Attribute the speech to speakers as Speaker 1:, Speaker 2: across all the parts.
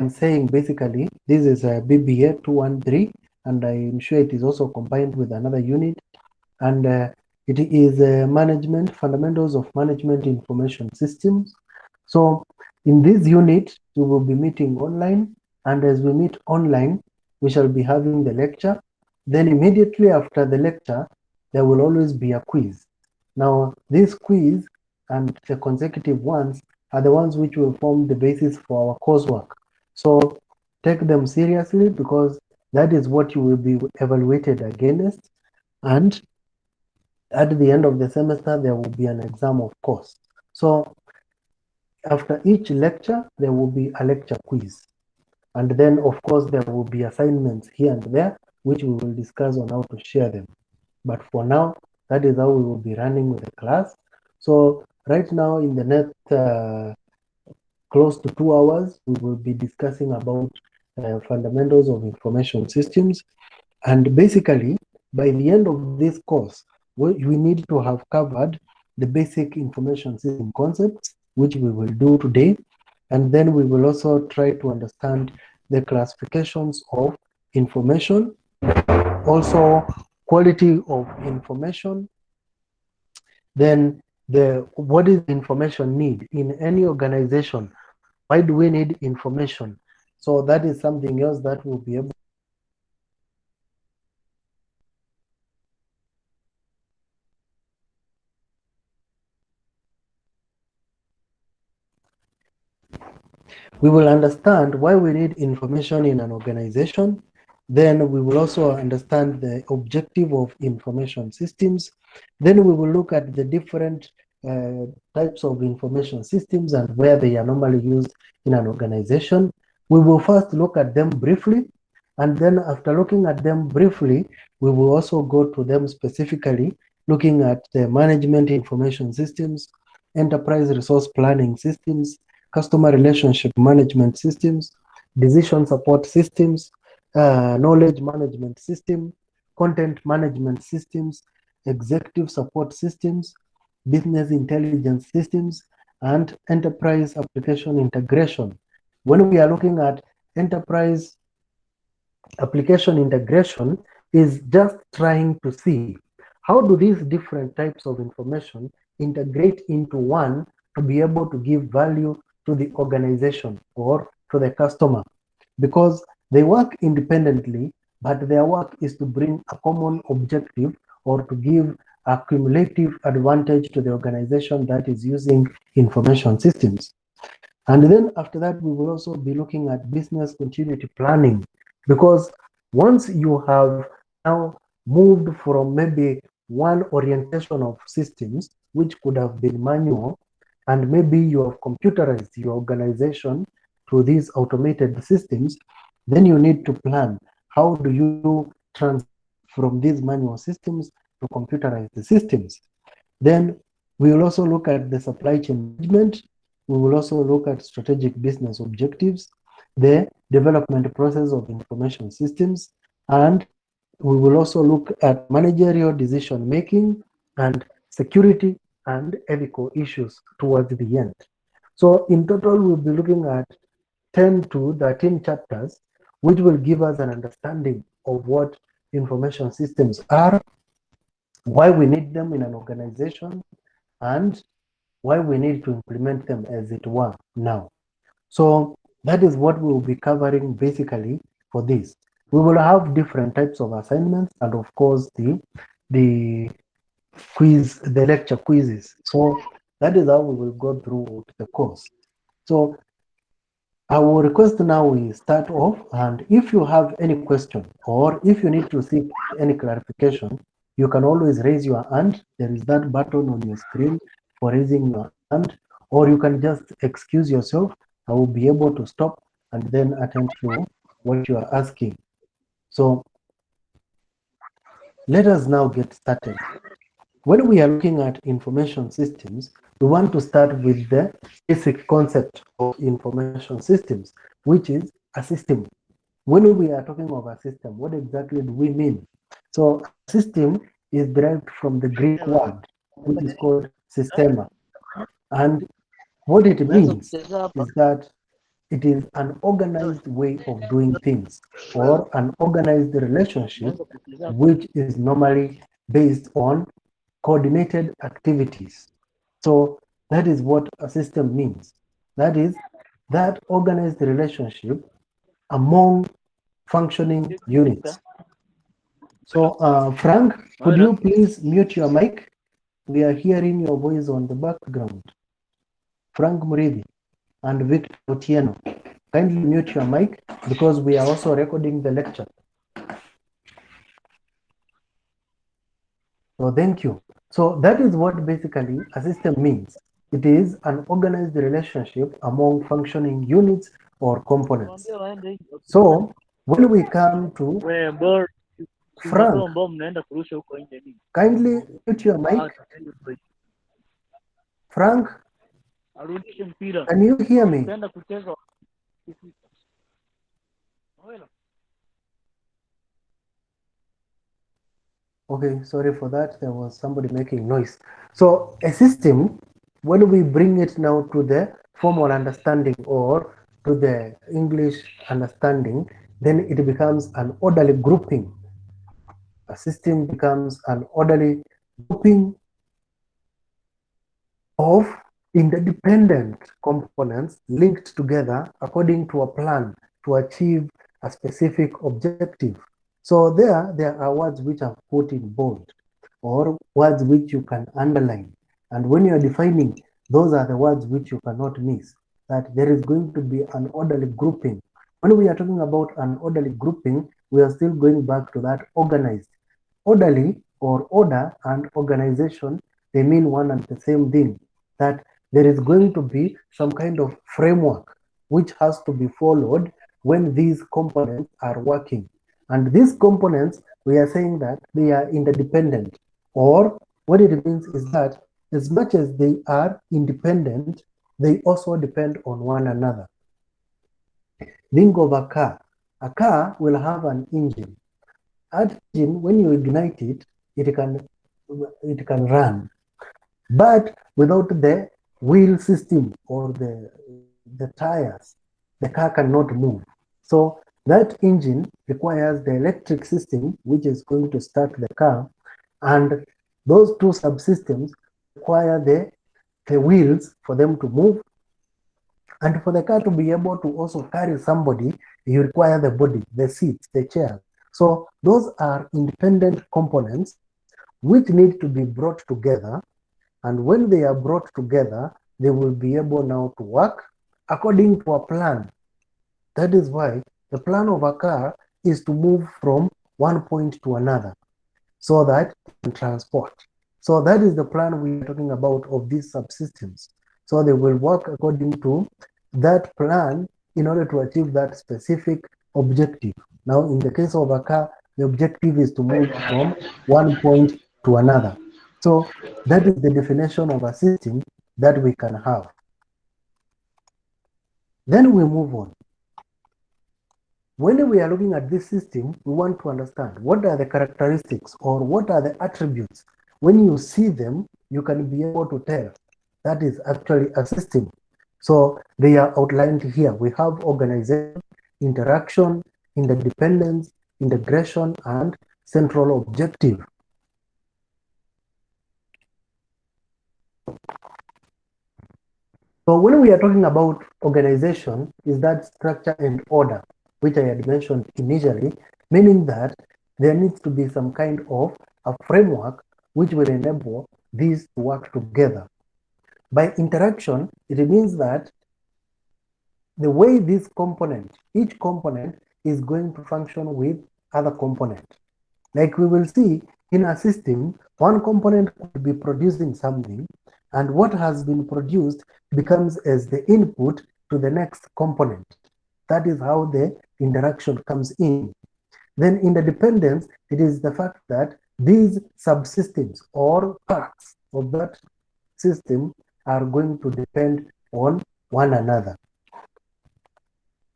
Speaker 1: I'm saying basically this is a BBA 213, and I'm sure it is also combined with another unit, and it is management fundamentals of management information systems. So in this unit, we will be meeting online, and as we meet online, we shall be having the lecture. Then immediately after the lecture, there will always be a quiz. Now, this quiz and the consecutive ones are the ones which will form the basis for our coursework. So take them seriously, because that is what you will be evaluated against. And at the end of the semester, there will be an exam, of course. So after each lecture, there will be a lecture quiz. And then, of course, there will be assignments here and there, which we will discuss on how to share them. But for now, that is how we will be running with the class. So right now, in the next close to 2 hours, we will be discussing about fundamentals of information systems. And basically, by the end of this course, we need to have covered the basic information system concepts, which we will do today. And then we will also try to understand the classifications of information, also quality of information, then what is information need in any organization? Why do we need information? So that is something else that we'll be able. We will understand why we need information in an organization. Then we will also understand the objective of information systems. Then we will look at the different types of information systems and where they are normally used in an organization. We will first look at them briefly, and then after looking at them briefly, we will also go to them specifically, looking at the management information systems, enterprise resource planning systems, customer relationship management systems, decision support systems, knowledge management system, content management systems, executive support systems, business intelligence systems, and enterprise application integration. When we are looking at enterprise application integration, is just trying to see how do these different types of information integrate into one to be able to give value to the organization or to the customer, because they work independently, but their work is to bring a common objective or to give a cumulative advantage to the organization that is using information systems. And then after that, we will also be looking at business continuity planning, because once you have now moved from maybe one orientation of systems, which could have been manual, and maybe you have computerized your organization through these automated systems, then you need to plan how do you transition from these manual systems to computerized systems. Then we will also look at the supply chain management. We will also look at strategic business objectives, the development process of information systems, and we will also look at managerial decision making and security and ethical issues towards the end. So in total, we'll be looking at 10 to 13 chapters, which will give us an understanding of what information systems are, why we need them in an organization, and why we need to implement them, as it were, now. So that is what we will be covering basically for this. We will have different types of assignments, and of course the the lecture quizzes. So that is how we will go through the course. So I will request now we start off, and if you have any question or if you need to seek any clarification, you can always raise your hand. There is that button on your screen for raising your hand, or you can just excuse yourself. I will be able to stop and then attend to what you are asking. So let us now get started. When we are looking at information systems, we want to start with the basic concept of information systems, which is a system. When we are talking of a system, what exactly do we mean? So a system is derived from the Greek word, which is called systema. And what it means is that It is an organized way of doing things or an organized relationship which is normally based on coordinated activities. So that is what a system means. That is that organized relationship among functioning units. So Frank, could you please mute your mic? We are hearing your voice on the background. Frank Murithi and Victor Otieno, kindly mute your mic because we are also recording the lecture. So thank you. So that is what basically a system means. It is an organized relationship among functioning units or components. So when we come to Frank, kindly mute your mic. Frank, can you hear me? Okay, sorry for that. There was somebody making noise. So a system, when we bring it now to the formal understanding or to the English understanding, then it becomes an orderly grouping. A system becomes an orderly grouping of interdependent components linked together according to a plan to achieve a specific objective. So there are words which are put in bold or words which you can underline. And when you are defining, those are the words which you cannot miss, that there is going to be an orderly grouping. When we are talking about an orderly grouping, we are still going back to that organized. Orderly or order and organization, they mean one and the same thing, that there is going to be some kind of framework which has to be followed when these components are working. And these components, we are saying that they are interdependent, or what it means is that as much as they are independent, they also depend on one another. Think of a car. A car will have an engine. That engine, when you ignite it, it can run. But without the wheel system or the tires, the car cannot move. So that engine requires the electric system, which is going to start the car. And those two subsystems require the wheels for them to move. And for the car to be able to also carry somebody, you require the body, the seats, the chairs. So those are independent components which need to be brought together. And when they are brought together, they will be able now to work according to a plan. That is why the plan of a car is to move from one point to another so that it can transport. So that is the plan we are talking about of these subsystems. So they will work according to that plan in order to achieve that specific objective. Now, in the case of a car, the objective is to move from one point to another. So that is the definition of a system that we can have. Then we move on. When we are looking at this system, we want to understand what are the characteristics or what are the attributes. When you see them, you can be able to tell that is actually a system. So they are outlined here. We have organization, interaction, interdependence, integration, and central objective. So when we are talking about organization, is that structure and order, which I had mentioned initially, meaning that there needs to be some kind of a framework which will enable these to work together. By interaction, it means that the way this component, each component is going to function with other component. Like we will see in a system, one component could be producing something, and what has been produced becomes as the input to the next component. That is how the interaction comes in. Then in the dependence, it is the fact that these subsystems or parts of that system are going to depend on one another.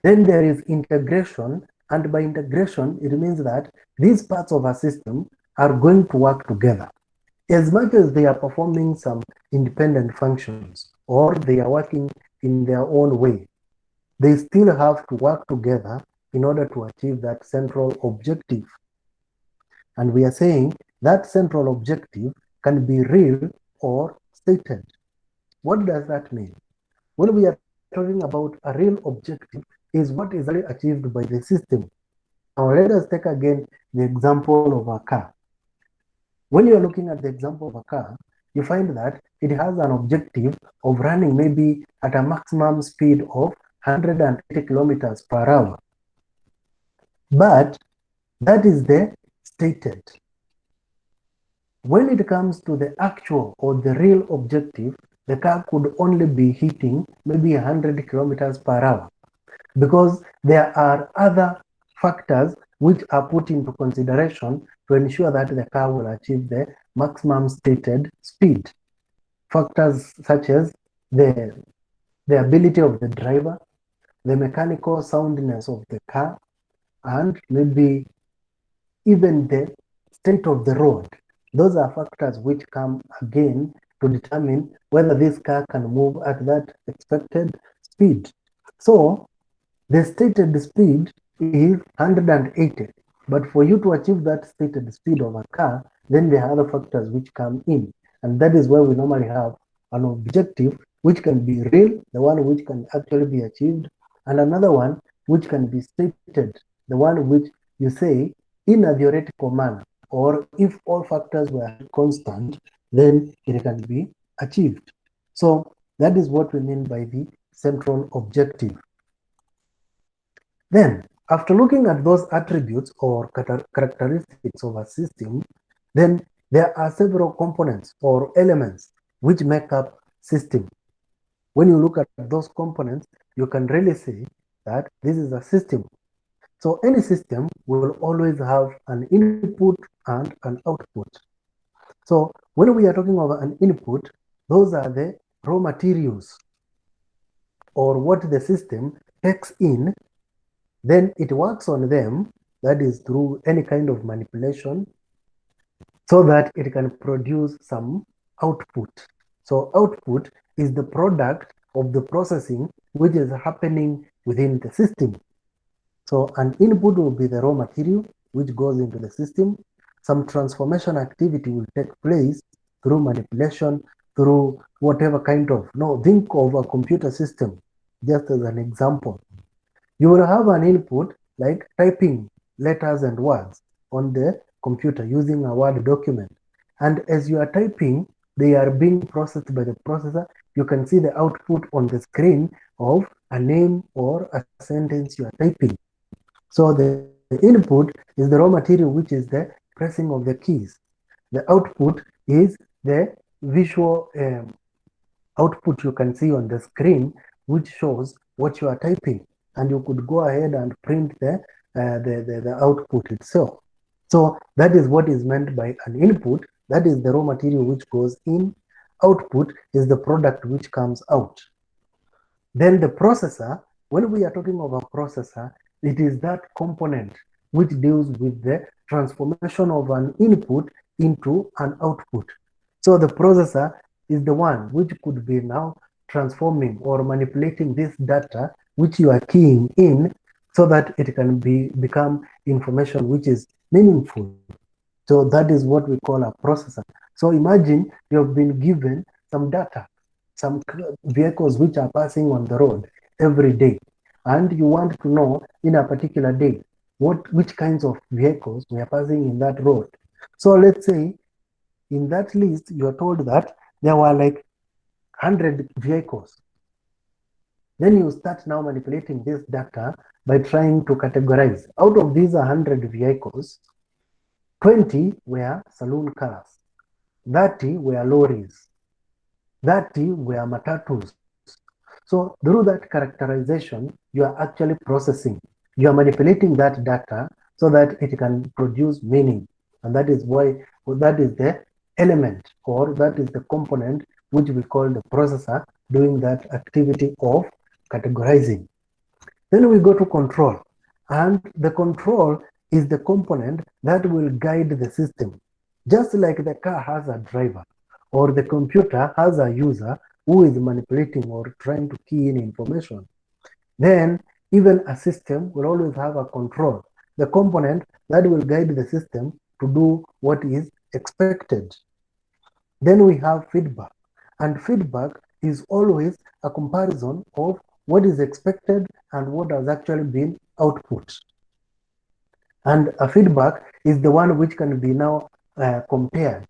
Speaker 1: Then there is integration, and by integration, it means that these parts of a system are going to work together. As much as they are performing some independent functions or they are working in their own way, they still have to work together in order to achieve that central objective. And we are saying that central objective can be real or stated. What does that mean? When we are talking about a real objective, is what is actually achieved by the system. Now, let us take again the example of a car. When you are looking at the example of a car, you find that it has an objective of running maybe at a maximum speed of 180 kilometers per hour. But that is the stated. When it comes to the actual or the real objective, the car could only be hitting maybe 100 kilometers per hour, because there are other factors which are put into consideration to ensure that the car will achieve the maximum stated speed. Factors such as the ability of the driver, the mechanical soundness of the car, and maybe even the state of the road. Those are factors which come again to determine whether this car can move at that expected speed. So the stated speed is 180, but for you to achieve that stated speed of a car, then there are other factors which come in, and that is where we normally have an objective which can be real, the one which can actually be achieved, and another one which can be stated, the one which you say in a theoretical manner, or if all factors were constant, then it can be achieved. So that is what we mean by the central objective. Then, after looking at those attributes or characteristics of a system, then there are several components or elements which make up system. When you look at those components, you can really say that this is a system. So any system will always have an input and an output. So when we are talking about an input, those are the raw materials or what the system takes in, then it works on them, that is through any kind of manipulation, so that it can produce some output. So output is the product of the processing which is happening within the system. So an input will be the raw material which goes into the system. Some transformation activity will take place through manipulation, through whatever kind of, no, think of a computer system, just as an example. You will have an input like typing letters and words on the computer using a Word document. And as you are typing, they are being processed by the processor. You can see the output on the screen of a name or a sentence you are typing. So the input is the raw material, which is the pressing of the keys. The output is the visual output you can see on the screen, which shows what you are typing, and you could go ahead and print the output itself. So that is what is meant by an input. That is the raw material which goes in. Output is the product which comes out. Then the processor, when we are talking of a processor, it is that component which deals with the transformation of an input into an output. So the processor is the one which could be now transforming or manipulating this data which you are keying in, so that it can become information which is meaningful. So that is what we call a processor. So imagine you have been given some data, some vehicles which are passing on the road every day, and you want to know in a particular day which kinds of vehicles were passing in that road. So let's say in that list you are told that there were like 100 vehicles. Then you start now manipulating this data by trying to categorize. Out of these 100 vehicles, 20 were saloon cars, 30 were lorries, 30 were matatus. So through that characterization, you are actually processing. You are manipulating that data so that it can produce meaning. And that is why, that is the element, or that is the component which we call the processor doing that activity of categorizing. Then we go to control. And the control is the component that will guide the system. Just like the car has a driver, or the computer has a user who is manipulating or trying to key in information. Then even a system will always have a control, the component that will guide the system to do what is expected. Then we have feedback. And feedback is always a comparison of what is expected and what has actually been output. And a feedback is the one which can be now compared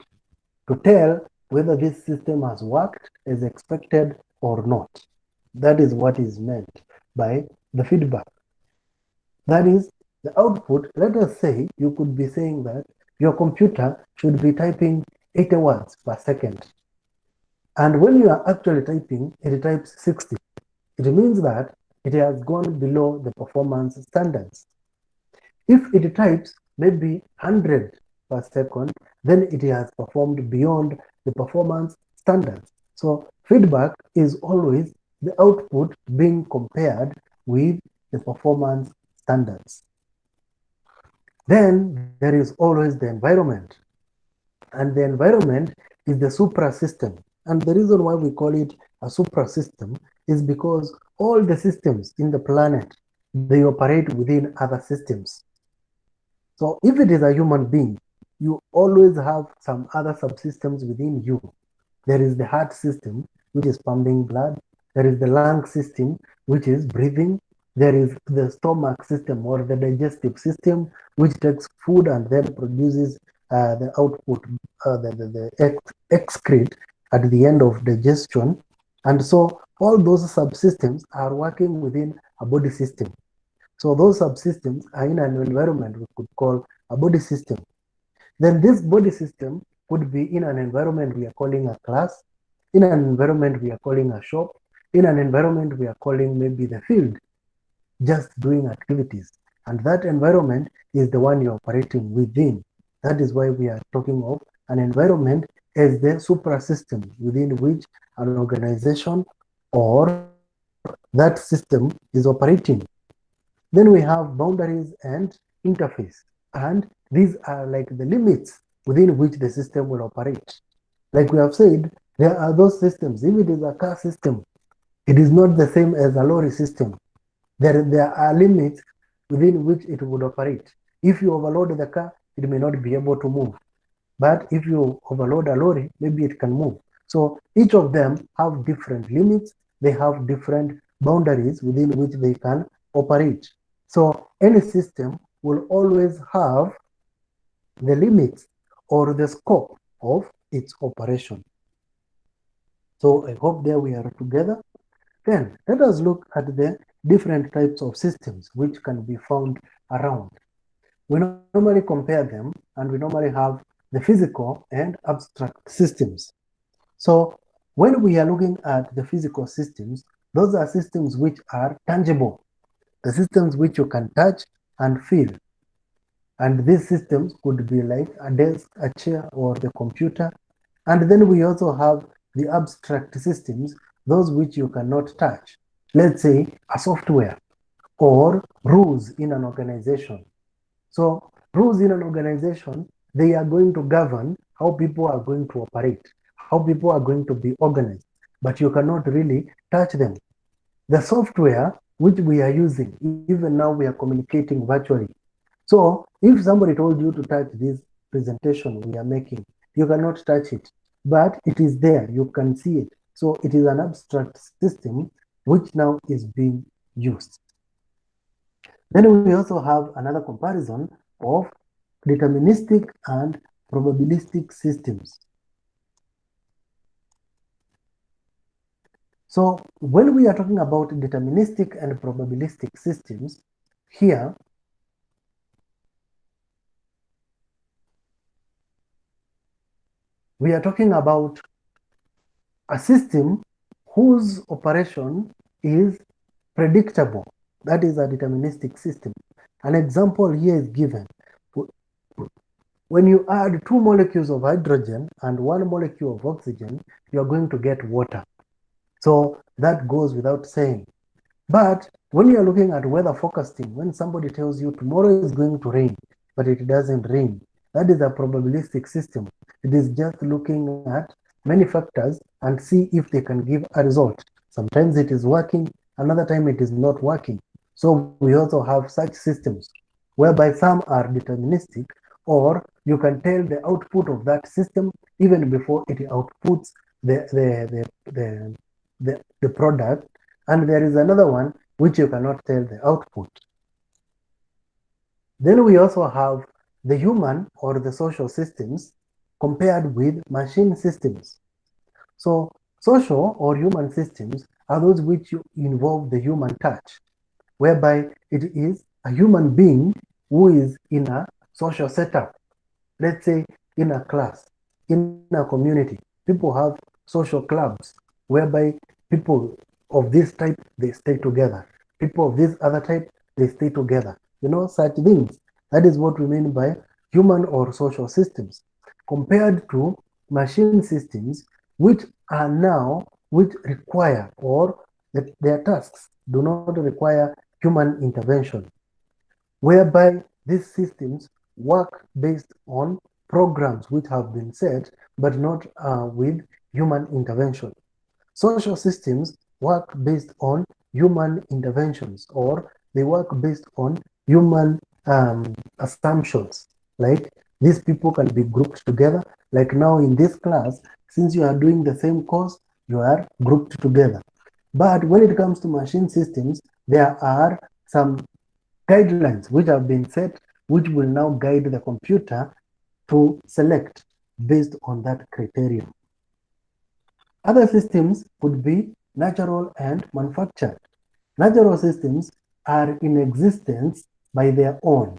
Speaker 1: to tell whether this system has worked as expected or not. That is what is meant by the feedback. That is the output. Let us say you could be saying that your computer should be typing 80 words per second. And when you are actually typing, it types 60. It means that it has gone below the performance standards. If it types maybe 100 per second, then it has performed beyond the performance standards. So feedback is always the output being compared with the performance standards. Then there is always the environment. And the environment is the supra system. And the reason why we call it a supra system is because all the systems in the planet, they operate within other systems. So if it is a human being, you always have some other subsystems within you. There is the heart system, which is pumping blood. There is the lung system, which is breathing. There is the stomach system or the digestive system, which takes food and then produces the output, the excrete at the end of digestion. And so all those subsystems are working within a body system. So those subsystems are in an environment we could call a body system. Then this body system could be in an environment we are calling a class, in an environment we are calling a shop, in an environment we are calling maybe the field, just doing activities. And that environment is the one you're operating within. That is why we are talking of an environment as the supra system within which an organization or that system is operating. Then we have boundaries and interface. And these are like the limits within which the system will operate. Like we have said, there are those systems. If it is a car system, it is not the same as a lorry system. There are limits within which it would operate. If you overload the car, it may not be able to move. But if you overload a lorry, maybe it can move. So each of them have different limits. They have different boundaries within which they can operate. So any system will always have the limits or the scope of its operation. So I hope there we are together. Then let us look at the different types of systems which can be found around. We normally compare them and we normally have the physical and abstract systems. So when we are looking at the physical systems, those are systems which are tangible, the systems which you can touch and feel. And these systems could be like a desk, a chair, or the computer. And then we also have the abstract systems, those which you cannot touch. Let's say a software or rules in an organization. So rules in an organization, they are going to govern how people are going to operate, how people are going to be organized, but you cannot really touch them. The software which we are using, even now we are communicating virtually. So if somebody told you to touch this presentation we are making, you cannot touch it, but it is there, you can see it. So it is an abstract system which now is being used. Then we also have another comparison of deterministic and probabilistic systems. So when we are talking about deterministic and probabilistic systems, here we are talking about a system whose operation is predictable. That is a deterministic system. An example here is given. When you add two molecules of hydrogen and one molecule of oxygen, you are going to get water. So that goes without saying. But when you are looking at weather forecasting, when somebody tells you tomorrow is going to rain, but it doesn't rain, that is a probabilistic system. It is just looking at many factors and see if they can give a result. Sometimes it is working, another time it is not working. So we also have such systems whereby some are deterministic, or you can tell the output of that system even before it outputs the, the, the, the, the product. And there is another one which you cannot tell the output. Then we also have the human or the social systems compared with machine systems. So social or human systems are those which involve the human touch, whereby it is a human being who is in a social setup. Let's say in a class, in a community, people have social clubs whereby people of this type they stay together, people of this other type they stay together. Such things. That is what we mean by human or social systems, compared to machine systems, which are now which require, or their tasks do not require human intervention, whereby these systems work based on programs which have been set, but not with human intervention. Social systems work based on human interventions, or they work based on human assumptions. Like these people can be grouped together. Like now in this class, since you are doing the same course, you are grouped together. But when it comes to machine systems, there are some guidelines which have been set, which will now guide the computer to select based on that criterion. Other systems could be natural and manufactured. Natural systems are in existence by their own,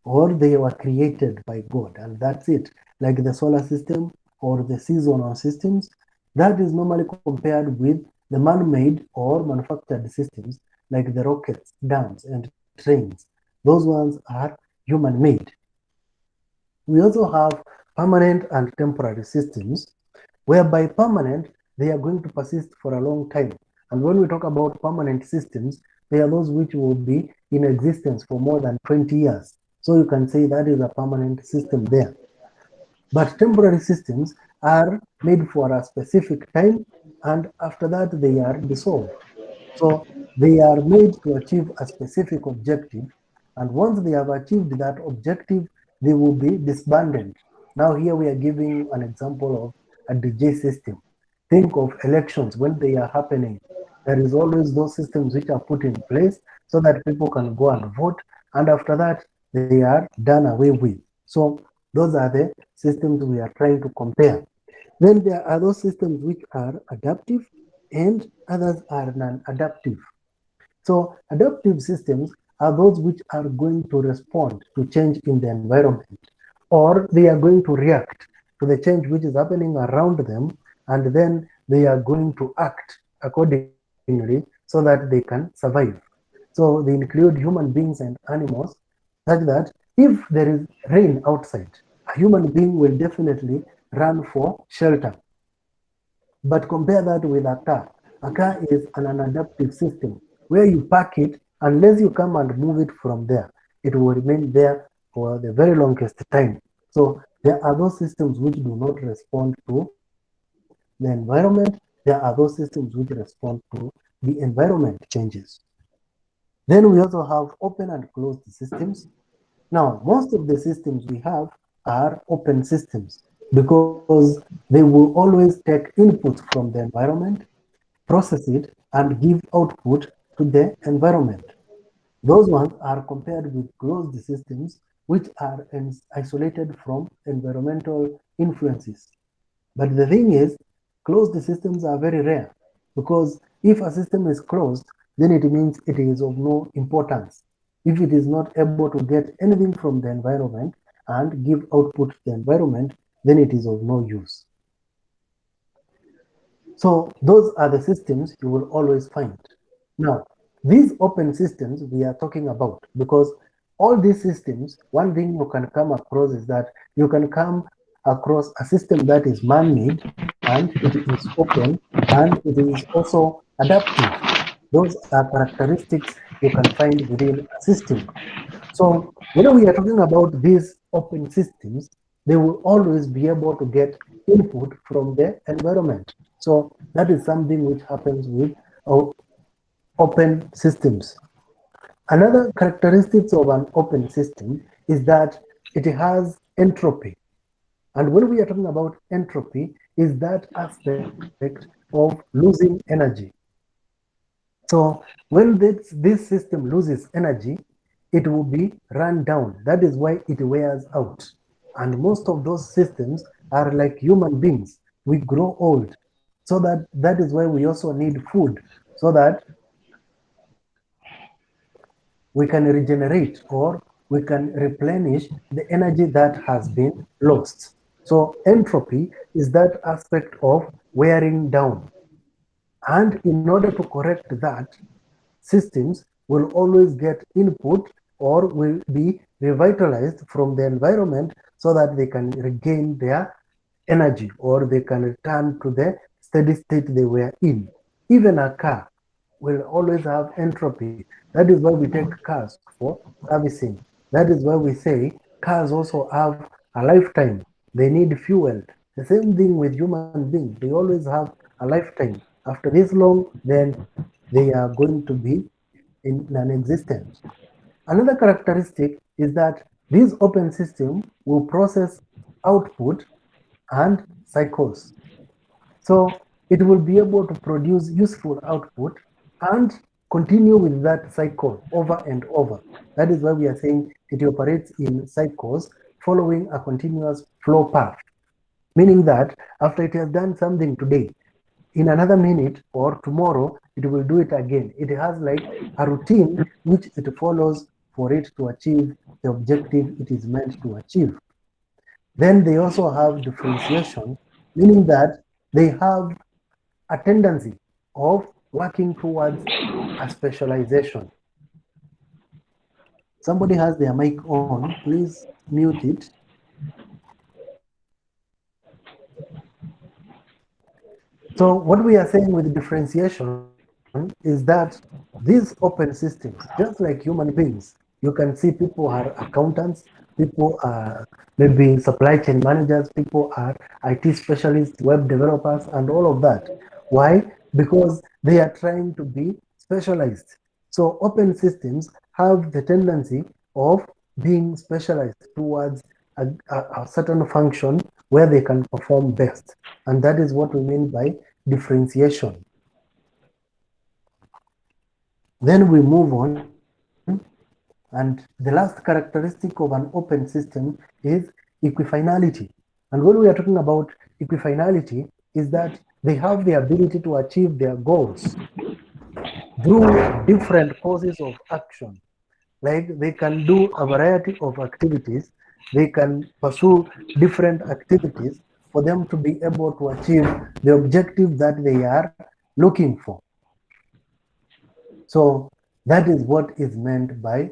Speaker 1: or they were created by God, and that's it. Like the solar system or the seasonal systems, that is normally compared with the man-made or manufactured systems like the rockets, dams, and trains. Those ones are human-made. We also have permanent and temporary systems, whereby permanent, they are going to persist for a long time. And when we talk about permanent systems, they are those which will be in existence for more than 20 years. So you can say that is a permanent system there. But temporary systems are made for a specific time, and after that they are dissolved. So they are made to achieve a specific objective, and once they have achieved that objective, they will be disbanded. Now here we are giving an example of a DJ system. Think of elections when they are happening. There is always those systems which are put in place so that people can go and vote, and after that they are done away with. So those are the systems we are trying to compare. Then there are those systems which are adaptive and others are non-adaptive. So adaptive systems are those which are going to respond to change in the environment, or they are going to react to the change which is happening around them, and then they are going to act accordingly so that they can survive. So they include human beings and animals, such that if there is rain outside, a human being will definitely run for shelter. But compare that with a car. A car is an adaptive system where you park it, unless you come and move it from there, it will remain there for the very longest time. So there are those systems which do not respond to the environment. There are those systems which respond to the environment changes. Then we also have open and closed systems. Now, most of the systems we have are open systems because they will always take inputs from the environment, process it, and give output to the environment. Those ones are compared with closed systems, which are isolated from environmental influences. But the thing is, closed systems are very rare, because if a system is closed, then it means it is of no importance. If it is not able to get anything from the environment and give output to the environment, then it is of no use. So those are the systems you will always find. Now, these open systems we are talking about, because all these systems, one thing you can come across is that you can come across a system that is man-made, and it is open, and it is also adaptive. Those are characteristics you can find within a system. So when we are talking about these open systems, they will always be able to get input from the environment. So that is something which happens with open systems. Another characteristics of an open system is that it has entropy. And when we are talking about entropy, is that aspect of losing energy. So when this system loses energy, it will be run down. That is why it wears out. And most of those systems are like human beings. We grow old. So that is why we also need food so that we can regenerate or we can replenish the energy that has been lost. So entropy is that aspect of wearing down. And in order to correct that, systems will always get input or will be revitalized from the environment so that they can regain their energy or they can return to the steady state they were in. Even a car will always have entropy. That is why we take cars for servicing. That is why we say cars also have a lifetime. They need fuel. The same thing with human beings. They always have a lifetime. After this long, then they are going to be in non-existent. Another characteristic is that this open system will process output and cycles. So it will be able to produce useful output and continue with that cycle over and over. That is why we are saying it operates in cycles following a continuous flow path, meaning that after it has done something today, in another minute or tomorrow, it will do it again. It has like a routine which it follows for it to achieve the objective it is meant to achieve. Then they also have differentiation, meaning that they have a tendency of working towards a specialization. Somebody has their mic on, please mute it. So what we are saying with differentiation is that these open systems, just like human beings, you can see people are accountants, people are maybe supply chain managers, people are IT specialists, web developers, and all of that. Why? Because they are trying to be specialized. So open systems have the tendency of being specialized towards a certain function where they can perform best. And that is what we mean by differentiation. Then we move on, and the last characteristic of an open system is equifinality. And when we are talking about equifinality, is that they have the ability to achieve their goals through different courses of action. Like they can do a variety of activities, they can pursue different activities for them to be able to achieve the objective that they are looking for. So that is what is meant by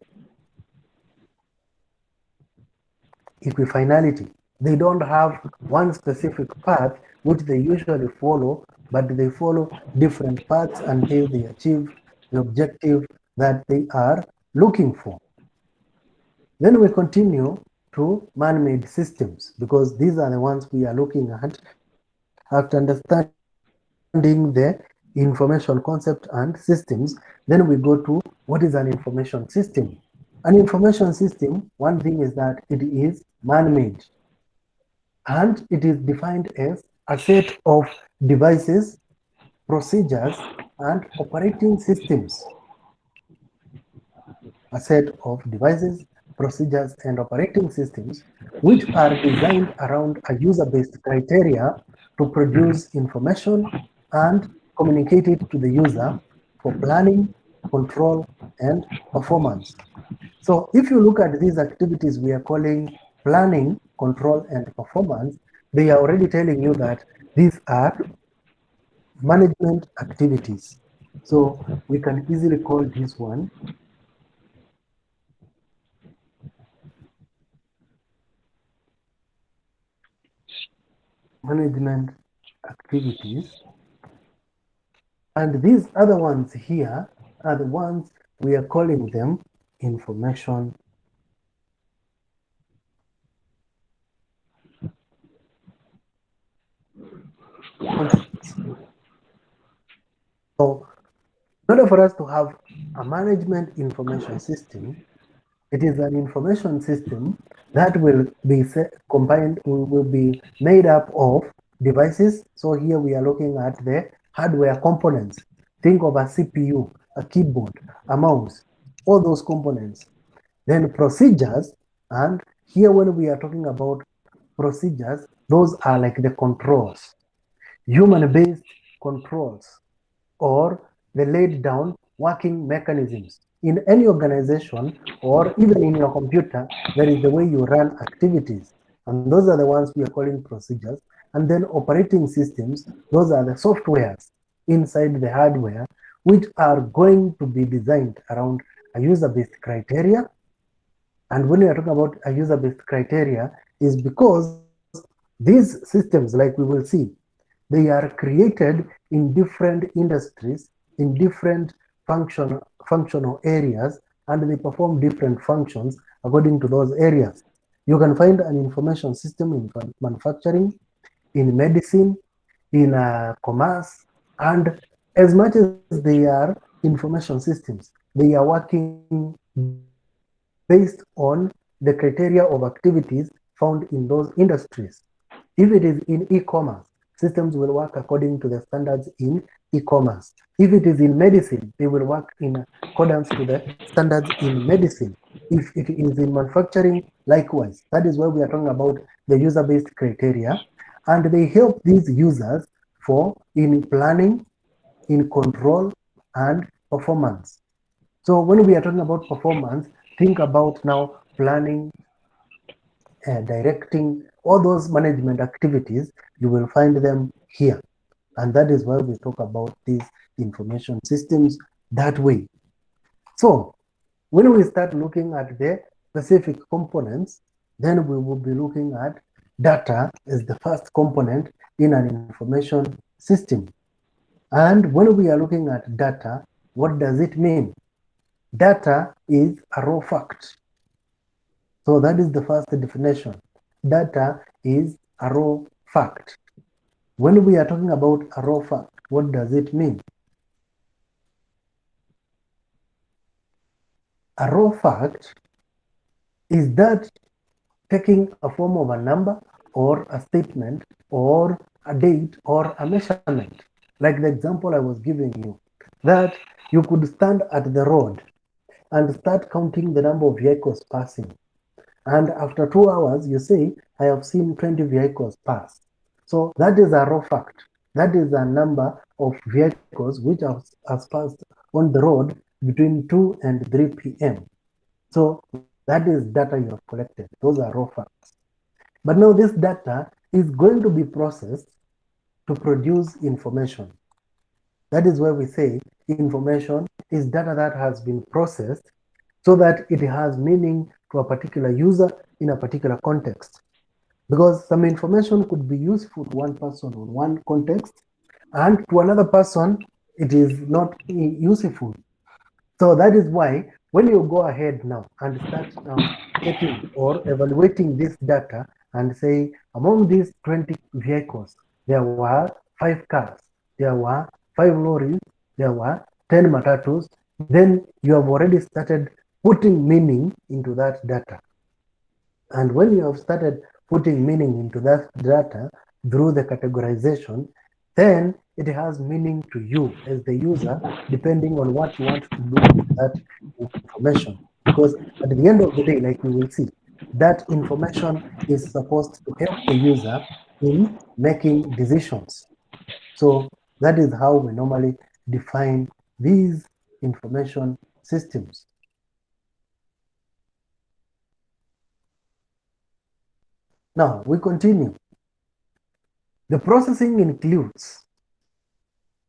Speaker 1: equifinality. They don't have one specific path which they usually follow, but they follow different paths until they achieve the objective that they are looking for. Then we continue to man-made systems because these are the ones we are looking at after understanding the information concept and systems. Then we go to what is an information system. An information system, one thing is that it is man-made and it is defined as a set of devices, procedures, and operating systems. A set of devices, procedures, and operating systems which are designed around a user-based criteria to produce information and communicate it to the user for planning, control, and performance. So if you look at these activities we are calling planning, control, and performance, they are already telling you that these are management activities. So we can easily call this one management activities. And these other ones here are the ones we are calling them information concepts. So order for us to have a management information system, it is an information system that will be combined, will be made up of devices. So here we are looking at the hardware components. Think of a CPU, a keyboard, a mouse, all those components. Then procedures, and here when we are talking about procedures, those are like the controls, human-based controls, or the laid down working mechanisms. In any organization or even in your computer, there is the way you run activities. And those are the ones we are calling procedures. And then operating systems, those are the softwares inside the hardware, which are going to be designed around a user-based criteria. And when we are talking about a user-based criteria, is because these systems, like we will see, they are created in different industries, in different functional areas, and they perform different functions according to those areas. You can find an information system in manufacturing, in medicine, in commerce, and as much as they are information systems, they are working based on the criteria of activities found in those industries. If it is in e-commerce, systems will work according to the standards in e-commerce. If it is in medicine, they will work in accordance to the standards in medicine. If it is in manufacturing, likewise. That is why we are talking about the user-based criteria, and they help these users for in planning, in control, and performance. So when we are talking about performance, think about now planning, directing, all those management activities, you will find them here. And that is why we talk about these information systems that way. So when we start looking at the specific components, then we will be looking at data as the first component in an information system. And when we are looking at data, what does it mean? Data is a raw fact. So that is the first definition. Data is a raw fact. When we are talking about a raw fact, what does it mean? A raw fact is that taking a form of a number or a statement or a date or a measurement. Like the example I was giving you, that you could stand at the road and start counting the number of vehicles passing. And after 2 hours, you say, I have seen 20 vehicles pass. So that is a raw fact. That is a number of vehicles which has passed on the road between 2 and 3 p.m. So that is data you have collected. Those are raw facts. But now this data is going to be processed to produce information. That is why we say information is data that has been processed so that it has meaning to a particular user in a particular context. Because some information could be useful to one person in one context, and to another person, it is not useful. So that is why when you go ahead now and start now checking or evaluating this data and say among these 20 vehicles, there were 5 cars, there were 5 lorries, there were 10 matatus, then you have already started putting meaning into that data. And when you have started putting meaning into that data through the categorization, then it has meaning to you as the user, depending on what you want to do with that information. Because at the end of the day, like we will see, that information is supposed to help the user in making decisions. So that is how we normally define these information systems. Now we continue. The processing includes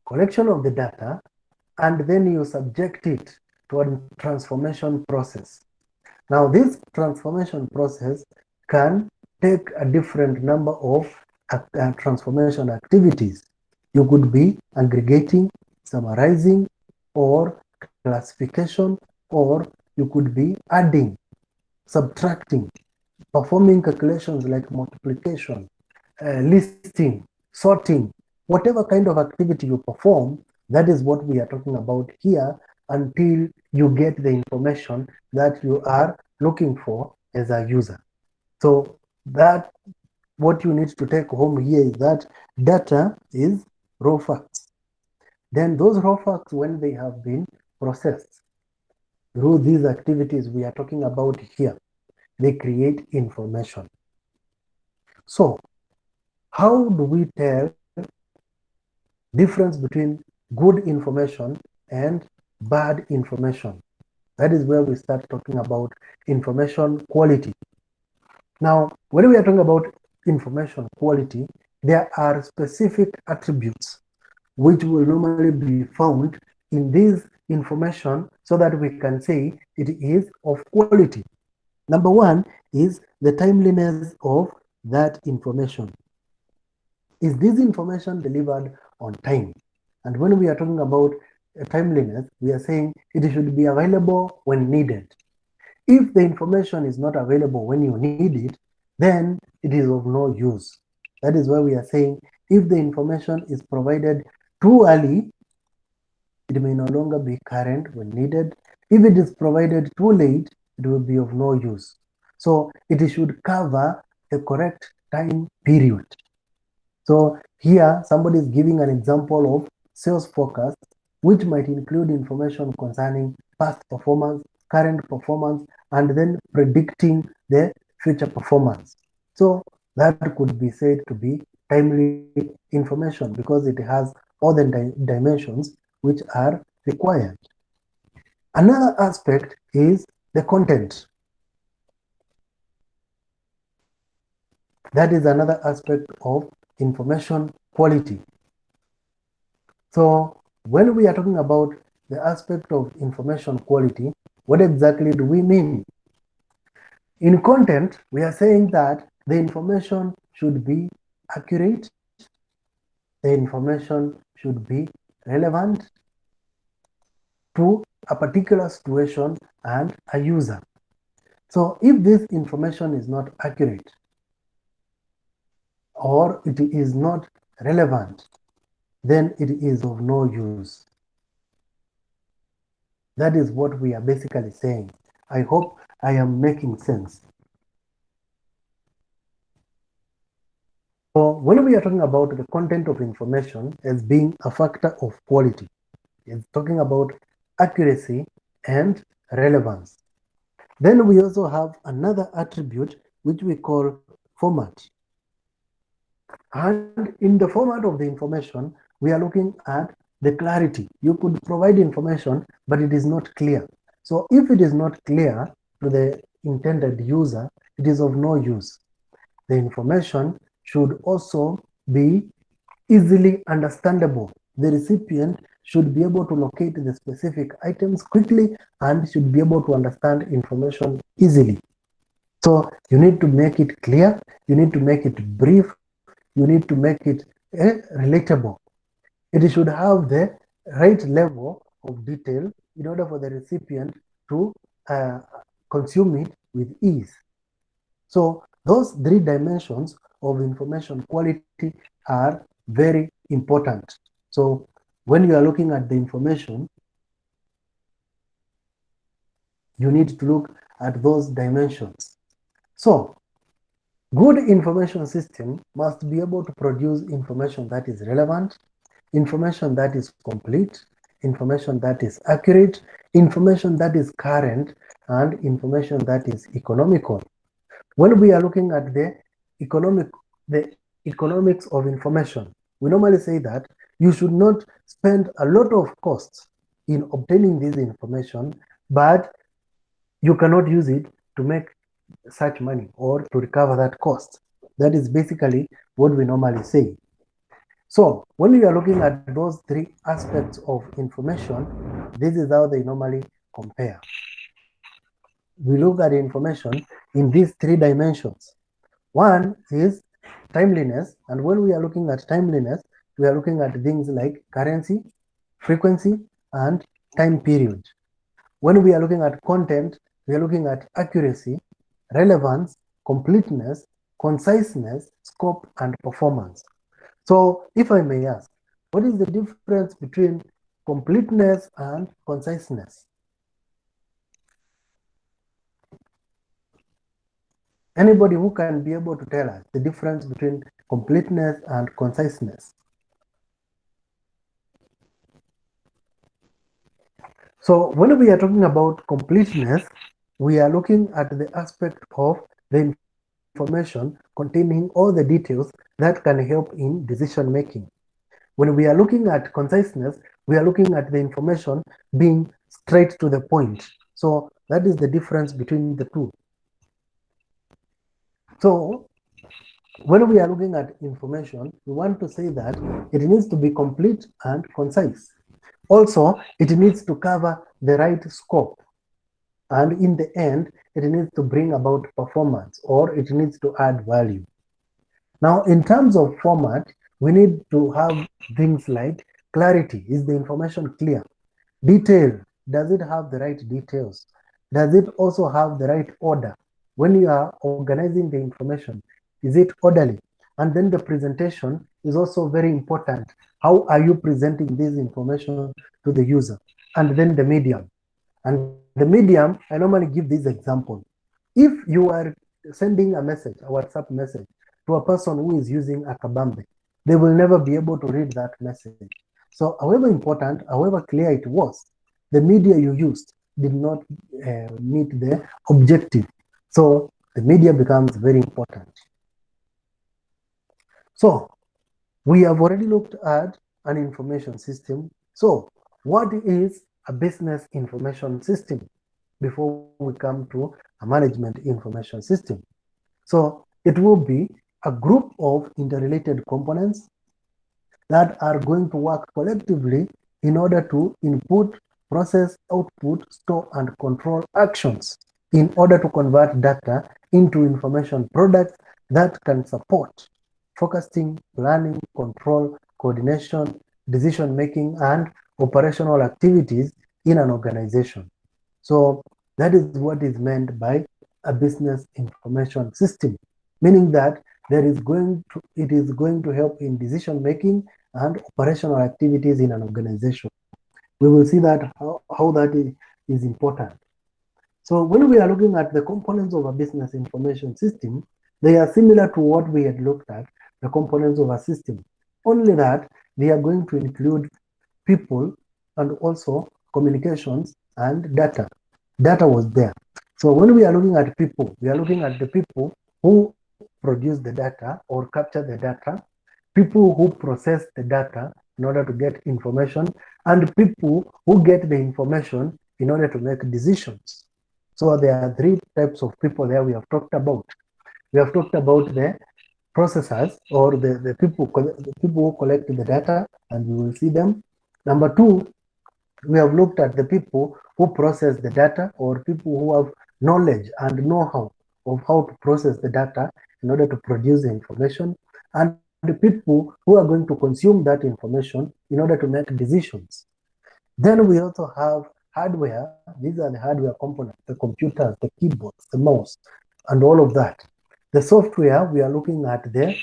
Speaker 1: collection of the data, and then you subject it to a transformation process. Now, this transformation process can take a different number of transformation activities. You could be aggregating, summarizing, or classification, or you could be adding, subtracting, performing calculations like multiplication, listing, sorting, whatever kind of activity you perform, That is what we are talking about here until you get the information that you are looking for as a user. So that what you need to take home here is that data is raw facts. Then those raw facts, when they have been processed through these activities we are talking about here, they create information. So how do we tell difference between good information and bad information? That is where we start talking about information quality. Now, when we are talking about information quality, there are specific attributes which will normally be found in this information so that we can say it is of quality. Number one is the timeliness of that information. Is this information delivered on time? And when we are talking about timeliness, we are saying it should be available when needed. If the information is not available when you need it, then it is of no use. That is why we are saying if the information is provided too early, it may no longer be current when needed. If it is provided too late, it will be of no use. So it should cover the correct time period. So here somebody is giving an example of sales forecast, which might include information concerning past performance, current performance, and then predicting the future performance. So that could be said to be timely information because it has all the dimensions which are required. Another aspect is the content. That is another aspect of information quality. So when we are talking about the aspect of information quality, what exactly do we mean? In content, we are saying that the information should be accurate, the information should be relevant to a particular situation and a user. So if this information is not accurate or it is not relevant, then it is of no use. That is what we are basically saying. I hope I am making sense. So when we are talking about the content of information as being a factor of quality, it's talking about accuracy and relevance. Then we also have another attribute which we call format. And in the format of the information, we are looking at the clarity. You could provide information, but it is not clear. So if it is not clear to the intended user, it is of no use. The information should also be easily understandable. The recipient should be able to locate the specific items quickly and should be able to understand information easily. So you need to make it clear, you need to make it brief, you need to make it relatable. It should have the right level of detail in order for the recipient to consume it with ease. So those three dimensions of information quality are very important. So when you are looking at the information, you need to look at those dimensions. So good information system must be able to produce information that is relevant, information that is complete, information that is accurate, information that is current, and information that is economical. When we are looking at the economics of information, we normally say that you should not spend a lot of costs in obtaining this information, but you cannot use it to make such money or to recover that cost. That is basically what we normally say. So when we are looking at those three aspects of information, this is how they normally compare. We look at information in these three dimensions. One is timeliness, and when we are looking at timeliness, we are looking at things like currency, frequency, and time period. When we are looking at content, we are looking at accuracy, relevance, completeness, conciseness, scope, and performance. So if I may ask, what is the difference between completeness and conciseness. Anybody who can be able to tell us the difference between completeness and conciseness? So when we are talking about completeness, we are looking at the aspect of the information containing all the details that can help in decision making. When we are looking at conciseness, we are looking at the information being straight to the point. So that is the difference between the two. So when we are looking at information, we want to say that it needs to be complete and concise. Also, it needs to cover the right scope. And in the end, it needs to bring about performance, or it needs to add value. Now, in terms of format, we need to have things like clarity. Is the information clear? Detail. Does it have the right details? Does it also have the right order? When you are organizing the information, is it orderly? And then the presentation is also very important. How are you presenting this information to the user? And then the medium. And the medium, I normally give this example. If you are sending a message, a WhatsApp message, to a person who is using a kabambe, they will never be able to read that message. So, however important, however clear it was, the media you used did not meet the objective. So, the media becomes very important. So, we have already looked at an information system. So, what is a business information system before we come to a management information system? So, it will be a group of interrelated components that are going to work collectively in order to input, process, output, store, and control actions in order to convert data into information products that can support forecasting, planning, control, coordination, decision making, and operational activities in an organization. So that is what is meant by a business information system, meaning that it is going to help in decision making and operational activities in an organization. We will see that how that is important. So when we are looking at the components of a business information system, they are similar to what we had looked at, the components of a system, only that they are going to include people and also communications and data. Data was there. So when we are looking at people, we are looking at the people who produce the data or capture the data, people who process the data in order to get information, and people who get the information in order to make decisions. So there are three types of people there we have talked about. We have talked about the processors, or the people who collect the data, and we will see them. Number two, we have looked at the people who process the data, or people who have knowledge and know-how of how to process the data in order to produce the information, and the people who are going to consume that information in order to make decisions. Then we also have hardware. These are the hardware components, the computers, the keyboards, the mouse, and all of that. The software, we are looking at the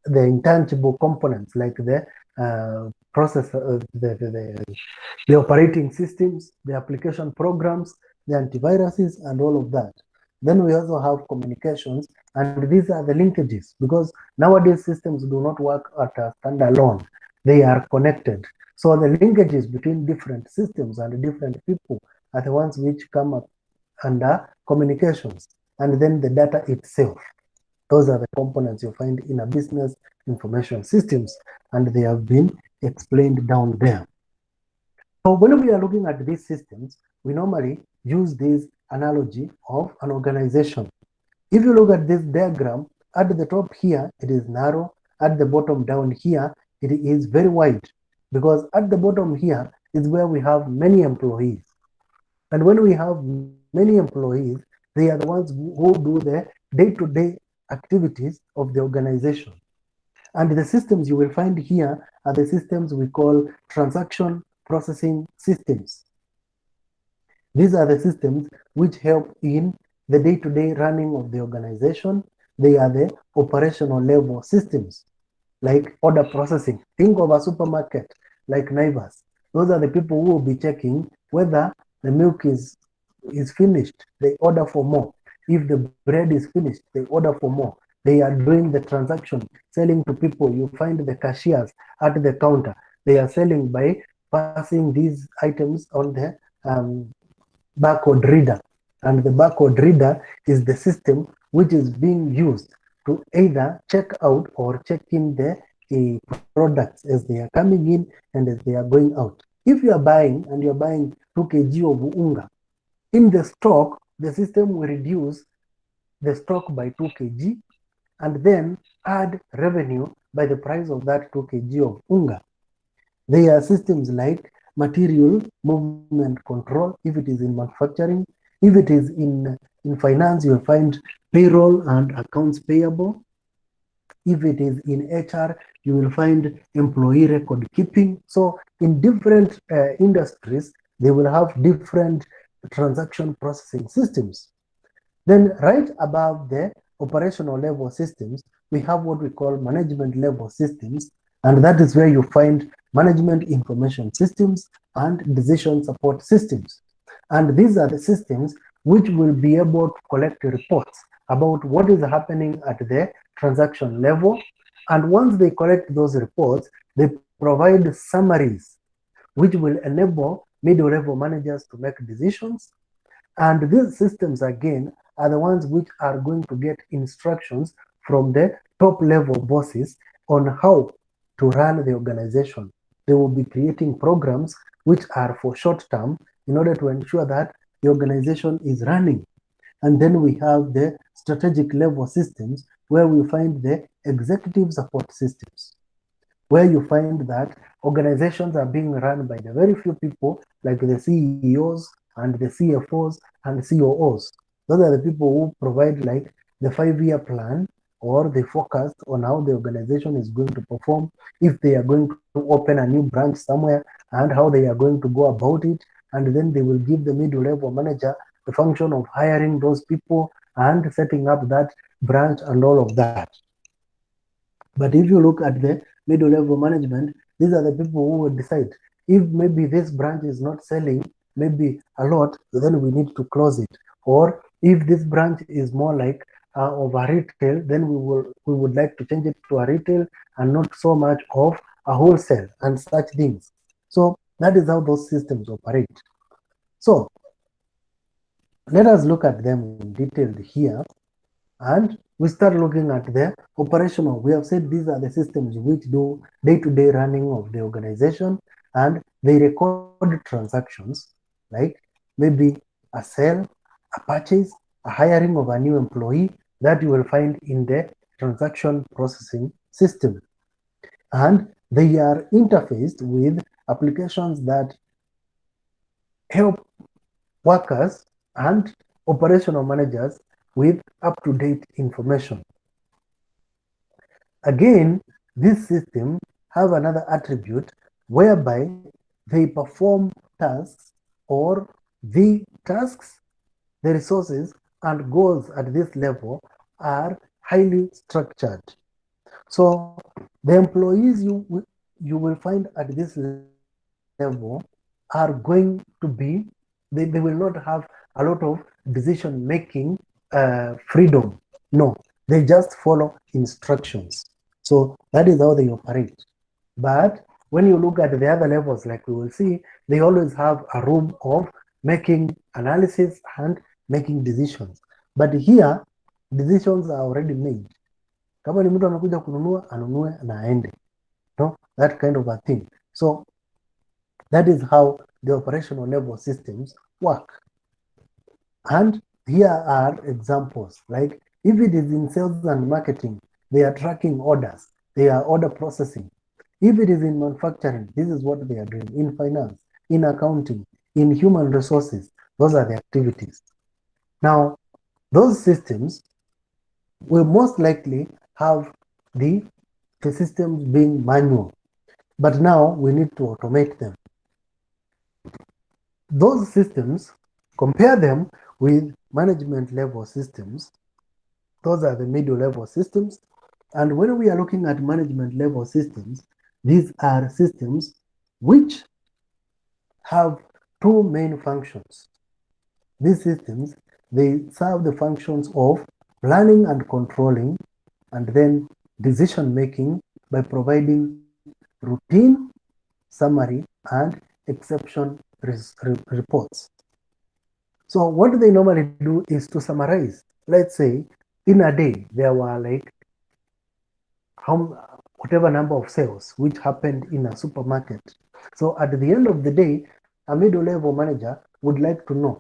Speaker 1: intangible components like the processor, the operating systems, the application programs, the antiviruses, and all of that. Then we also have communications, and these are the linkages, because nowadays systems do not work at a standalone. They are connected. So the linkages between different systems and different people are the ones which come up under communications, and then the data itself. Those are the components you find in a business information systems, and they have been explained down there. So when we are looking at these systems, we normally use this analogy of an organization. If you look at this diagram, at the top here, it is narrow. At the bottom down here, it is very wide, because at the bottom here is where we have many employees. And when we have many employees, they are the ones who do the day-to-day activities of the organization. And the systems you will find here are the systems we call transaction processing systems. These are the systems which help in the day-to-day running of the organization. They are the operational level systems, like order processing. Think of a supermarket. like neighbors. Those are the people who will be checking whether the milk is finished. They order for more. If the bread is finished, they order for more. They are doing the transaction, selling to people. You find the cashiers at the counter. They are selling by passing these items on the barcode reader. And the barcode reader is the system which is being used to either check out or check in the products as they are coming in and as they are going out. If you are buying and you're buying 2 kg of unga, in the stock, the system will reduce the stock by 2 kg and then add revenue by the price of that 2 kg of unga. There are systems like material movement control, if it is in manufacturing. If it is in finance, you'll find payroll and accounts payable. If it is in HR, you will find employee record keeping. So in different industries, they will have different transaction processing systems. Then right above the operational level systems, we have what we call management level systems, and that is where you find management information systems and decision support systems. And these are the systems which will be able to collect reports about what is happening at the transaction level. And once they collect those reports, they provide summaries which will enable middle level managers to make decisions. And these systems, again, are the ones which are going to get instructions from the top level bosses on how to run the organization. They will be creating programs which are for short term in order to ensure that the organization is running. And then we have the strategic level systems where we find the executive support systems, where you find that organizations are being run by the very few people like the CEOs and the CFOs and COOs. Those are the people who provide like the 5-year plan or the forecast on how the organization is going to perform, if they are going to open a new branch somewhere and how they are going to go about it. And then they will give the middle level manager the function of hiring those people and setting up that branch and all of that. But if you look at the middle level management, these are the people who will decide if maybe this branch is not selling maybe a lot, then we need to close it. Or if this branch is more like of a retail, then we would like to change it to a retail and not so much of a wholesale and such things. So that is how those systems operate. So let us look at them in detail here. And we start looking at the operational. We have said these are the systems which do day-to-day running of the organization, and they record transactions like maybe a sale, a purchase, a hiring of a new employee that you will find in the transaction processing system. And they are interfaced with applications that help workers and operational managers with up-to-date information. Again, this system have another attribute whereby they perform tasks, or the tasks, the resources and goals at this level are highly structured. So the employees you will find at this level are going to be, they will not have a lot of decision making freedom. No, they just follow instructions. So that is how they operate. But when you look at the other levels, like we will see, they always have a room of making analysis and making decisions. But here, decisions are already made. Kama ni mtu amekuja kununua, anunue na aende. No, that kind of a thing. So that is how the operational level systems work. And here are examples, like if it is in sales and marketing, they are tracking orders, they are order processing. If it is in manufacturing, this is what they are doing. In finance, in accounting, in human resources, those are the activities. Now, those systems will most likely have the systems being manual, but now we need to automate them. Those systems, compare them with management level systems. Those are the middle level systems. And when we are looking at management level systems, these are systems which have two main functions. These systems, they serve the functions of planning and controlling, and then decision making by providing routine, summary, and exception reports. So what they normally do is to summarize. Let's say in a day there were like how whatever number of sales which happened in a supermarket. So at the end of the day, a middle level manager would like to know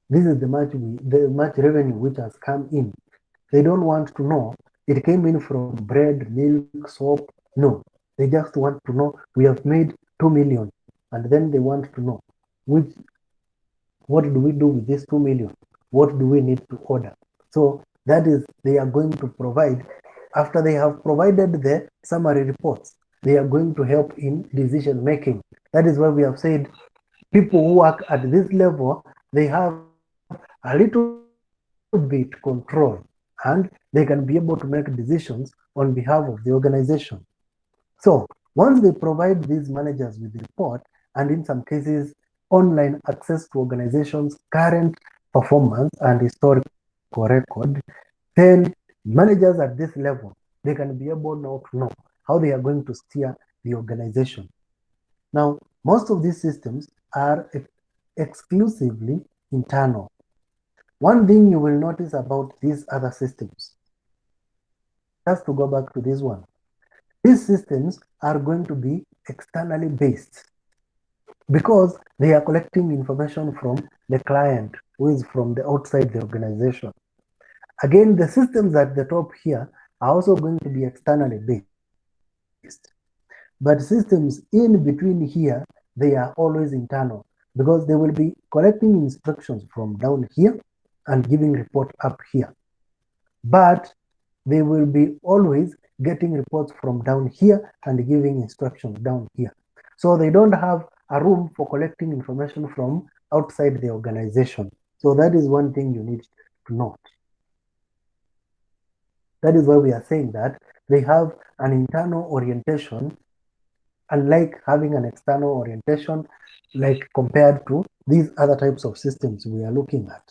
Speaker 1: this is the much revenue which has come in. They don't want to know it came in from bread, milk, soap. No, they just want to know we have made 2 million, and then they want to know which what do we do with this 2 million? What do we need to order? So that is, they are going to provide, after they have provided the summary reports, they are going to help in decision making. That is why we have said people who work at this level, they have a little bit control and they can be able to make decisions on behalf of the organization. So once they provide these managers with the report, and in some cases, online access to organizations' current performance and historical record, then managers at this level, they can be able now to know how they are going to steer the organization. Now, most of these systems are exclusively internal. One thing you will notice about these other systems, just to go back to this one, these systems are going to be externally based because they are collecting information from the client who is from the outside the organization. Again, the systems at the top here are also going to be externally based. But systems in between here, they are always internal because they will be collecting instructions from down here and giving report up here. But they will be always getting reports from down here and giving instructions down here. So they don't have a room for collecting information from outside the organization. So that is one thing you need to note. That is why we are saying that they have an internal orientation, unlike having an external orientation, like compared to these other types of systems we are looking at.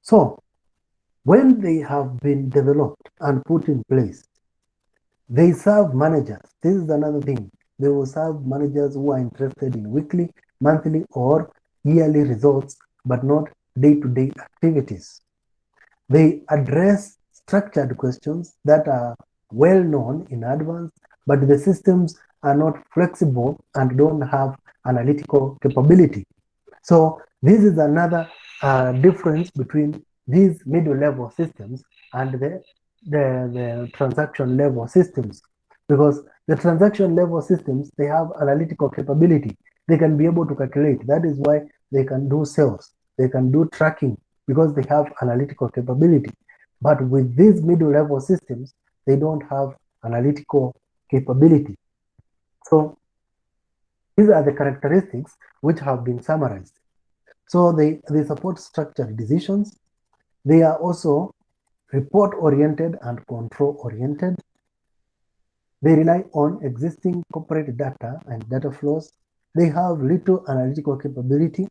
Speaker 1: So when they have been developed and put in place, they serve managers. This is another thing. They will serve managers who are interested in weekly, monthly, or yearly results, but not day-to-day activities. They address structured questions that are well known in advance, but the systems are not flexible and don't have analytical capability. So this is another difference between these middle level systems and the transaction level systems, because the transaction level systems, they have analytical capability. They can be able to calculate. That is why they can do sales, they can do tracking, because they have analytical capability. But with these middle level systems, they don't have analytical capability. So these are the characteristics which have been summarized. So they support structured decisions. They are also report-oriented and control-oriented. They rely on existing corporate data and data flows. They have little analytical capability.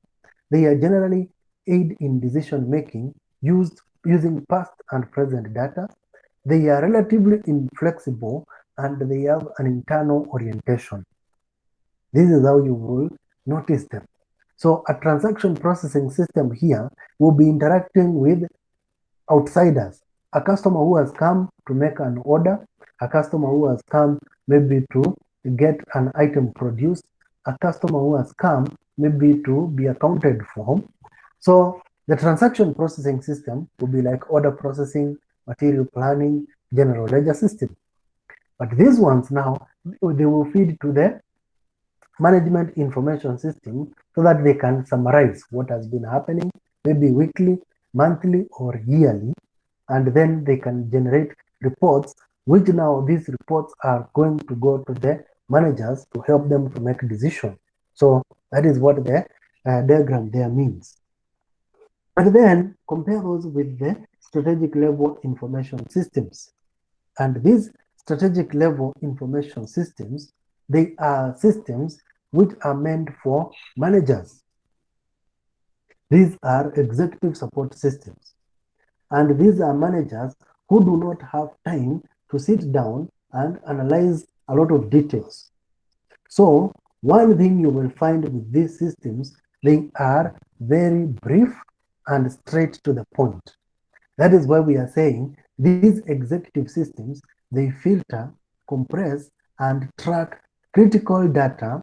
Speaker 1: They are generally aid in decision-making using past and present data. They are relatively inflexible and they have an internal orientation. This is how you will notice them. So a transaction processing system here will be interacting with outsiders, a customer who has come to make an order, a customer who has come maybe to get an item produced, a customer who has come maybe to be accounted for. So the transaction processing system will be like order processing, material planning, general ledger system. But these ones now, they will feed to the management information system so that they can summarize what has been happening, maybe weekly, monthly, or yearly, and then they can generate reports, which now these reports are going to go to the managers to help them to make decisions. So that is what the diagram there means. And then compare those with the strategic level information systems. And these strategic level information systems, They are systems which are meant for managers. These are executive support systems. And these are managers who do not have time to sit down and analyze a lot of details. So, one thing you will find with these systems, they are very brief and straight to the point. That is why we are saying these executive systems, they filter, compress, and track critical data,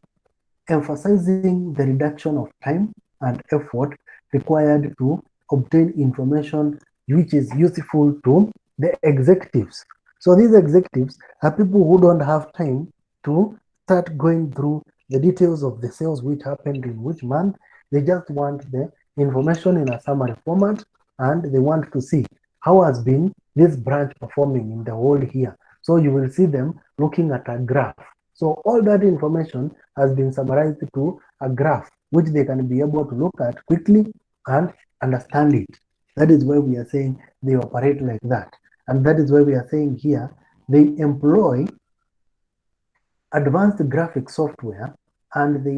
Speaker 1: emphasizing the reduction of time and effort required to obtain information which is useful to the executives. So these executives are people who don't have time to start going through the details of the sales which happened in which month. They just want the information in a summary format, and they want to see how has been this branch performing in the whole year. So you will see them looking at a graph. So all that information has been summarized to a graph which they can be able to look at quickly and understand it. That is why we are saying they operate like that. And that is why we are saying here they employ advanced graphic software, and they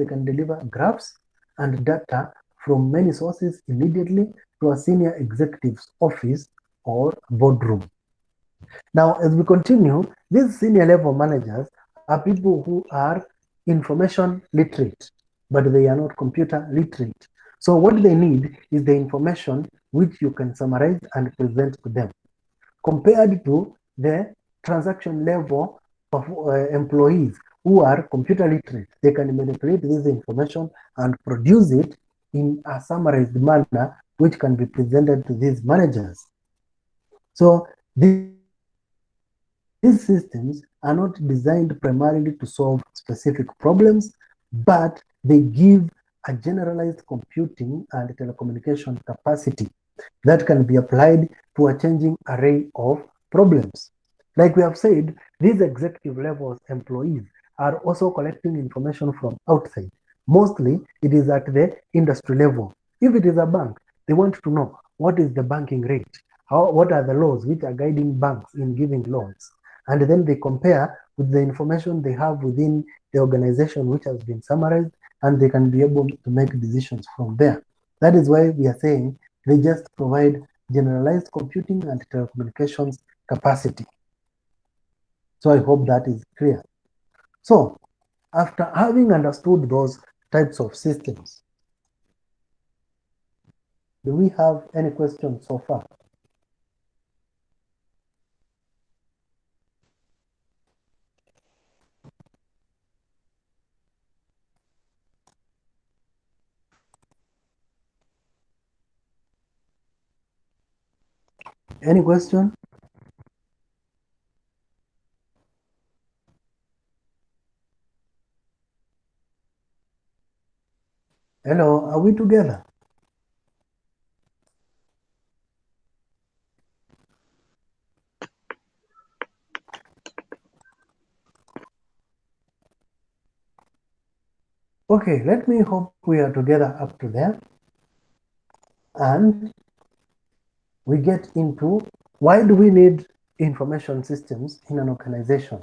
Speaker 1: can deliver graphs and data from many sources immediately to a senior executive's office or boardroom. Now, as we continue, these senior level managers are people who are information literate, but they are not computer literate. So what they need is the information which you can summarize and present to them, compared to the transaction level of employees who are computer literate. They can manipulate this information and produce it in a summarized manner which can be presented to these managers. So these systems are not designed primarily to solve specific problems, but they give a generalized computing and telecommunication capacity that can be applied to a changing array of problems. Like we have said, these executive levels employees are also collecting information from outside. Mostly, it is at the industry level. If it is a bank, they want to know what is the banking rate, what are the laws which are guiding banks in giving loans, and then they compare with the information they have within the organization which has been summarized, and they can be able to make decisions from there. That is why we are saying they just provide generalized computing and telecommunications capacity. So I hope that is clear. So after having understood those types of systems, do we have any questions so far? Any question? Hello, are we together? Okay, let me hope we are together up to there. And we get into why do we need information systems in an organization?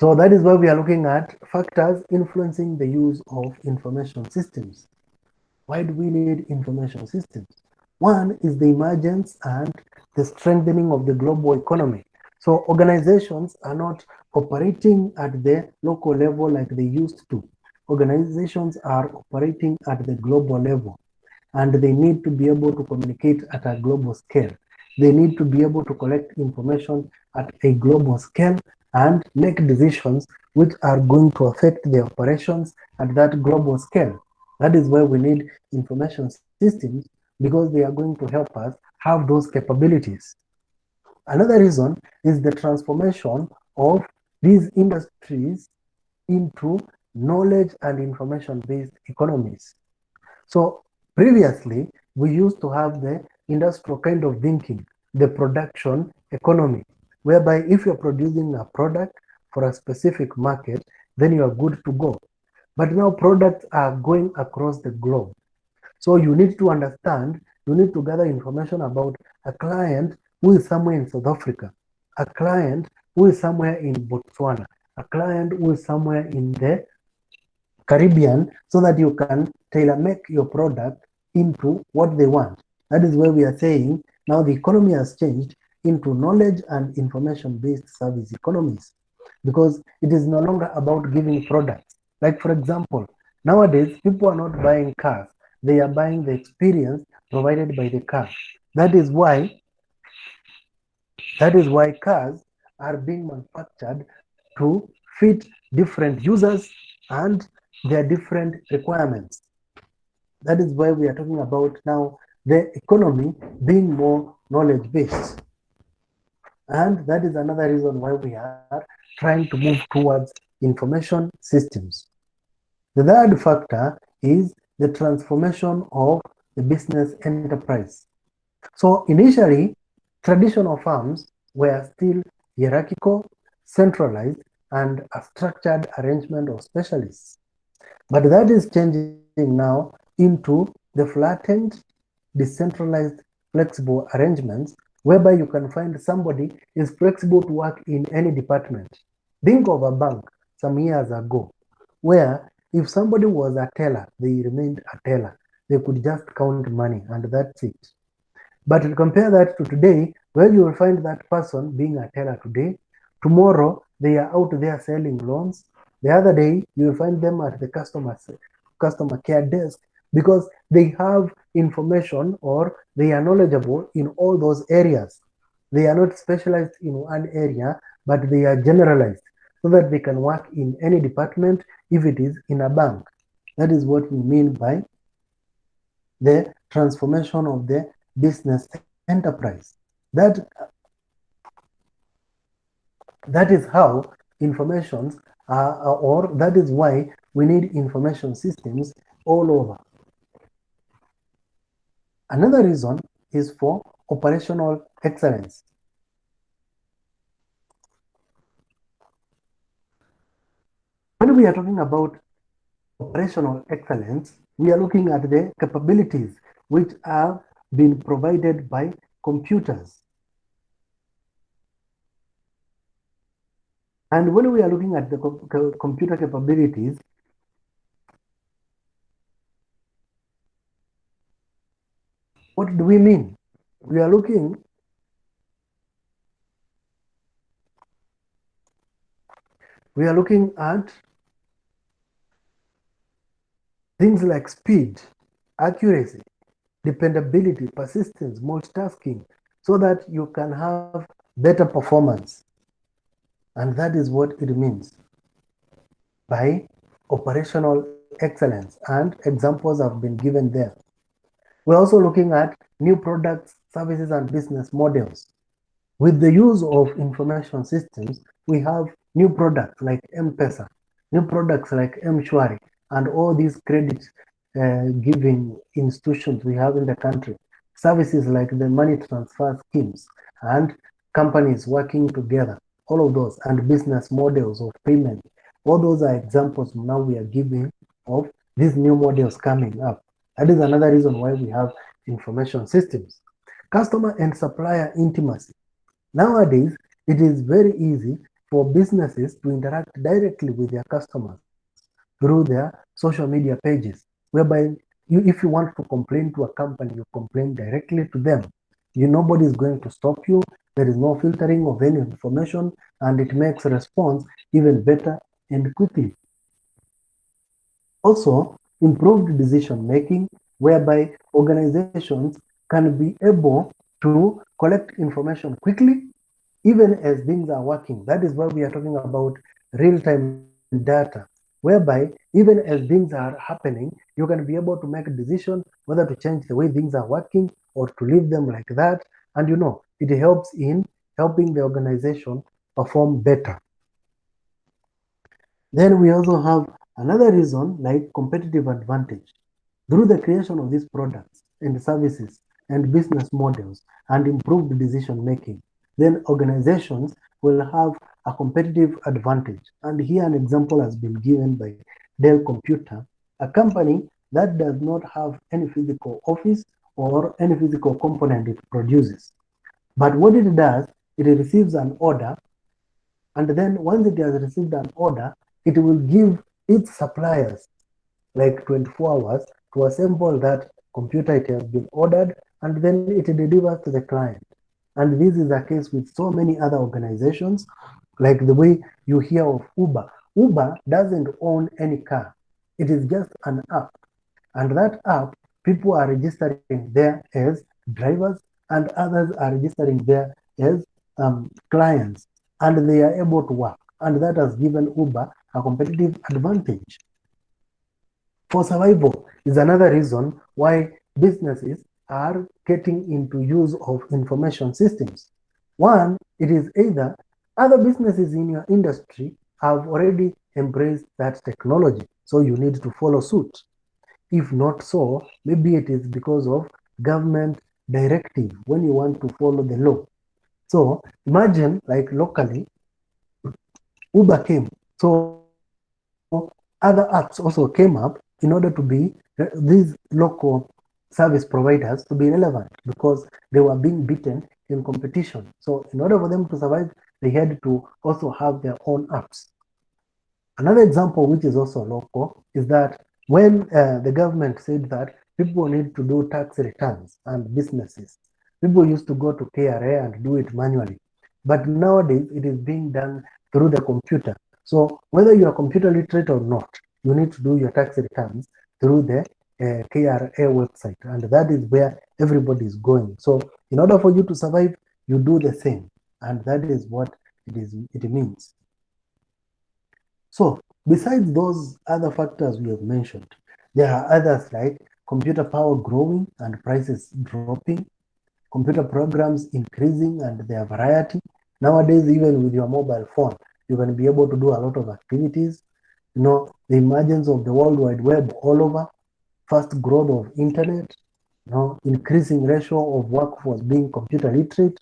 Speaker 1: So that is why we are looking at factors influencing the use of information systems. Why do we need information systems? One is the emergence and the strengthening of the global economy. So organizations are not operating at the local level like they used to. Organizations are operating at the global level, and they need to be able to communicate at a global scale. They need to be able to collect information at a global scale and make decisions which are going to affect the operations at that global scale. That is why we need information systems, because they are going to help us have those capabilities. Another reason is the transformation of these industries into knowledge and information-based economies. So previously, we used to have the industrial kind of thinking, the production economy, whereby if you're producing a product for a specific market, then you are good to go. But now products are going across the globe. So you need to understand You need to gather information about a client who is somewhere in South Africa, a client who is somewhere in Botswana, a client who is somewhere in the Caribbean, so that you can tailor make your product into what they want. That is where we are saying now the economy has changed into knowledge and information based service economies, because it is no longer about giving products. Like, for example, nowadays people are not buying cars, they are buying the experience provided by the car. That is why cars are being manufactured to fit different users and their different requirements. That is why we are talking about now the economy being more knowledge based. And that is another reason why we are trying to move towards information systems. The third factor is the transformation of the business enterprise. So initially, traditional firms were still hierarchical, centralized, and a structured arrangement of specialists. But that is changing now into the flattened, decentralized, flexible arrangements whereby you can find somebody is flexible to work in any department. Think of a bank some years ago where if somebody was a teller, they remained a teller. They could just count money and that's it. But compare that to today, where you will find that person being a teller today. Tomorrow, they are out there selling loans. The other day, you will find them at the customer care desk, because they have information or they are knowledgeable in all those areas. They are not specialized in one area, but they are generalized so that they can work in any department if it is in a bank. That is what we mean by the transformation of the business enterprise. That is how informations are, or that is why we need information systems all over. Another reason is for operational excellence. When we are talking about operational excellence, we are looking at the capabilities which are being provided by computers. And when we are looking at the computer capabilities, what do we mean? We are looking at things like speed, accuracy, dependability, persistence, multitasking, so that you can have better performance. And that is what it means by operational excellence. And examples have been given there. We're also looking at new products, services, and business models. With the use of information systems, we have new products like M-Pesa, new products like M-Shwari, and all these credit giving institutions we have in the country. Services like the money transfer schemes and companies working together, all of those, and business models of payment. All those are examples now we are giving of these new models coming up. That is another reason why we have information systems. Customer and supplier intimacy. Nowadays, it is very easy for businesses to interact directly with their customers through their social media pages, whereby if you want to complain to a company, you complain directly to them. Nobody is going to stop you. There is no filtering of any information, and it makes response even better and quickly. Also, improved decision making, whereby organizations can be able to collect information quickly, even as things are working. That is why we are talking about real-time data, whereby even as things are happening, you can be able to make a decision whether to change the way things are working or to leave them like that. And it helps in helping the organization perform better. Then we also have another reason like competitive advantage. Through the creation of these products and services and business models and improved decision making, then organizations will have a competitive advantage. And here an example has been given by Dell Computer, a company that does not have any physical office or any physical component it produces. But what it does, it receives an order, and then once it has received an order, it will give its suppliers like 24 hours to assemble that computer it has been ordered, and then it delivers to the client. And this is the case with so many other organizations, like the way you hear of Uber. Uber doesn't own any car, it is just an app. And that app, people are registering there as drivers, and others are registering there as clients, and they are able to work. And that has given Uber a competitive advantage. For survival is another reason why businesses are getting into use of information systems. One, it is either other businesses in your industry have already embraced that technology, so you need to follow suit. If not so, maybe it is because of government directive when you want to follow the law. So imagine like locally, Uber came. So other apps also came up in order to be these local service providers to be relevant because they were being beaten in competition. So in order for them to survive, they had to also have their own apps. Another example, which is also local, is that when the government said that people need to do tax returns and businesses, people used to go to KRA and do it manually. But nowadays, it is being done through the computer. So whether you are computer literate or not, you need to do your tax returns through the KRA website. And that is where everybody is going. So in order for you to survive, you do the same. And that is what it means. So besides those other factors we have mentioned, there are others like computer power growing and prices dropping, computer programs increasing and their variety. Nowadays, even with your mobile phone, you can be able to do a lot of activities. The emergence of the World Wide Web all over, fast growth of internet, increasing ratio of workforce being computer literate.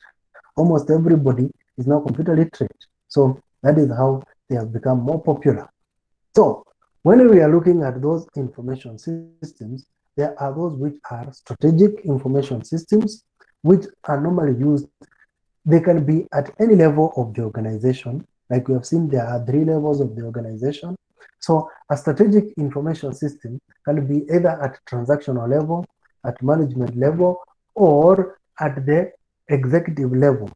Speaker 1: Almost everybody is now computer literate. So that is how they have become more popular. So when we are looking at those information systems, there are those which are strategic information systems, which are normally used. They can be at any level of the organization. Like we have seen, there are 3 levels of the organization. So a strategic information system can be either at transactional level, at management level, or at the executive level.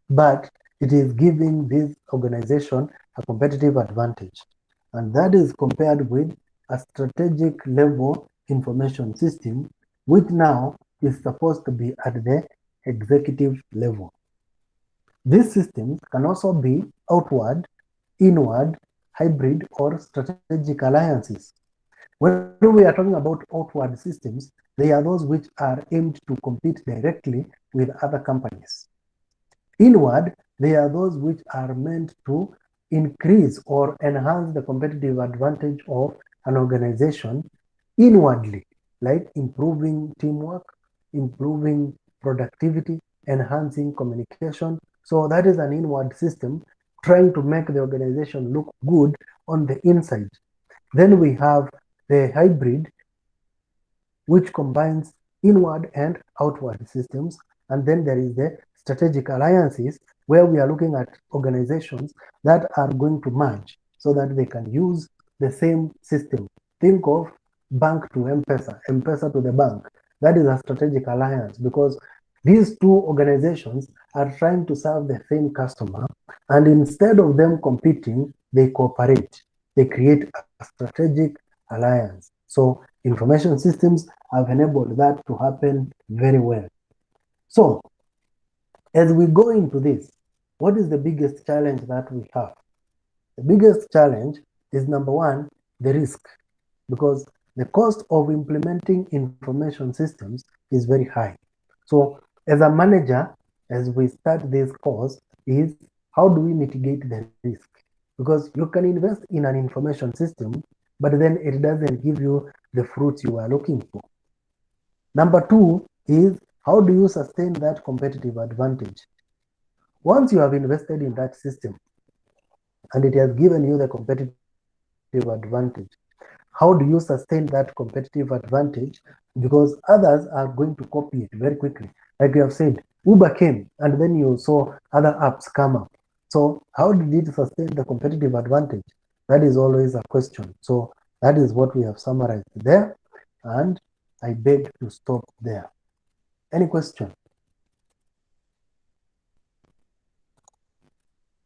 Speaker 1: But it is giving this organization a competitive advantage. And that is compared with a strategic level information system, which now is supposed to be at the executive level. These systems can also be outward, inward, hybrid, or strategic alliances. When we are talking about outward systems, they are those which are aimed to compete directly with other companies. Inward, they are those which are meant to increase or enhance the competitive advantage of an organization inwardly, like improving teamwork, improving productivity, enhancing communication. So that is an inward system trying to make the organization look good on the inside. Then we have the hybrid, which combines inward and outward systems. And then there is the strategic alliances, where we are looking at organizations that are going to merge so that they can use the same system. Think of bank to M-Pesa, M-Pesa to the bank. That is a strategic alliance because these two organizations are trying to serve the same customer, and instead of them competing, they cooperate. They create a strategic alliance. So information systems have enabled that to happen very well. So as we go into this, what is the biggest challenge that we have? The biggest challenge is number one, the risk, because the cost of implementing information systems is very high. So as a manager, as we start this course, is how do we mitigate the risk? Because you can invest in an information system, but then it doesn't give you the fruits you are looking for. Number two is how do you sustain that competitive advantage? Once you have invested in that system and it has given you the competitive advantage, how do you How do you sustain that competitive advantage? Because others are going to copy it very quickly. Like you have said, Uber came and then you saw other apps come up. So how did it sustain the competitive advantage? That is always a question. So that is what we have summarized there. And I beg to stop there. Any question?